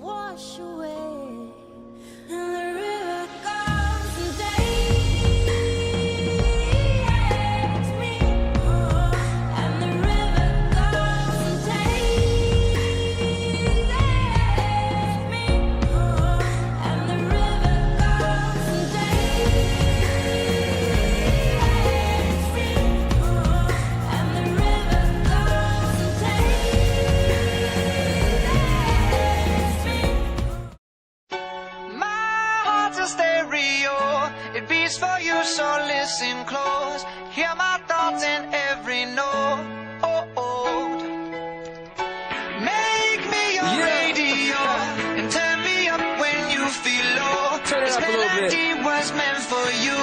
Wash away, and the river comes and takes me, and the river comes and takes me, and the river comes and takes me, and the river comes and It beats for you, so listen close. Hear my thoughts in every note. Make me your radio and turn me up when you feel low. This melody was meant for you.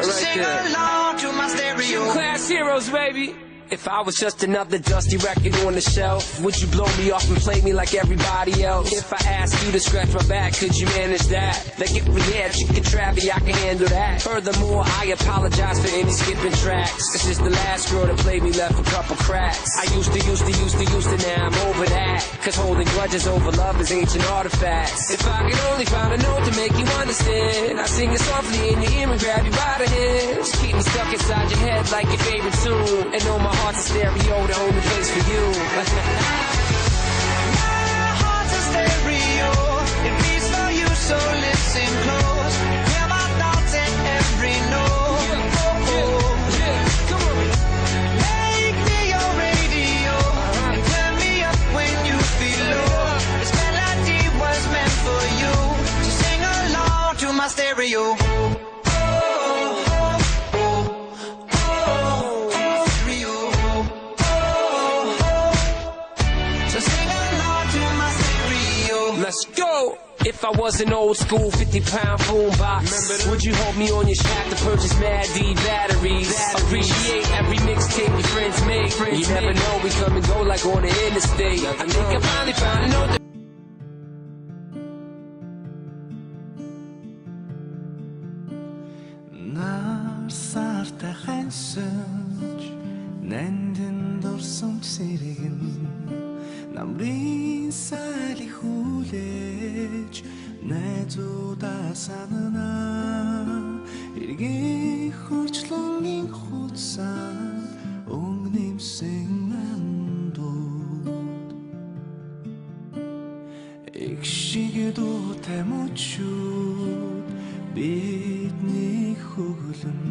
So sing along to my stereo. Class heroes, baby. If I was just another dusty record on the shelf, would you blow me off and play me like everybody else? If I asked you to scratch my back, could you manage that? Like if we had chicken Travie, I can handle that. Furthermore, I apologize for any skipping tracks. This is the last girl that played me, left a couple cracks. I used to, now I'm over that. Cause holding grudges over love is ancient artifacts. If I could only find a note to make you understand, I sing it softly in your ear and grab you by the hand. Just keep me stuck inside your head like your favorite tune, and know my heart's a stereo, the only place for you. My heart's a stereo, it beats for you, so listen close. Hear my thoughts in every note. Come on. Make me your radio and turn me up when you feel low. This melody was meant for you, so sing along to my stereo. Let's go! If I was an old school 50-pound boombox, would you hold me on your shaft to purchase Mad D batteries? Appreciate every mixtape your friends make. You never know, we come and go like on the interstate. I think I finally found a note. Нарсартай хансаж нандин дурсам сэргэн намрын сайлих хүлээж найзуудаа санана эргэн хурцлонгийн хуцсан өнгнэмсэн андууд экшиг дуутай мөчүүд бидний хөглөн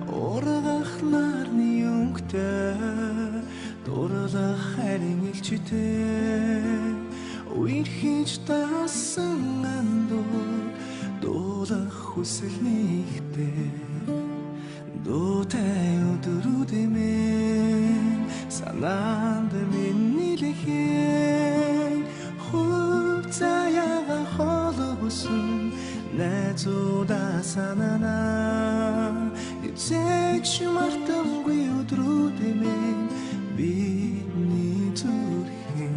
ургах нарны өнгөтэй дурлах харин илчтэй үерхэж таасан андууд дуулах хүсэл нэгтэй дуутай өдрүүдэмэн санаанд миний лэхэн хувцаяга холбосон найзуудаа санана эцэг мартамгүй өдрүүдэмэн бидний зүрхэн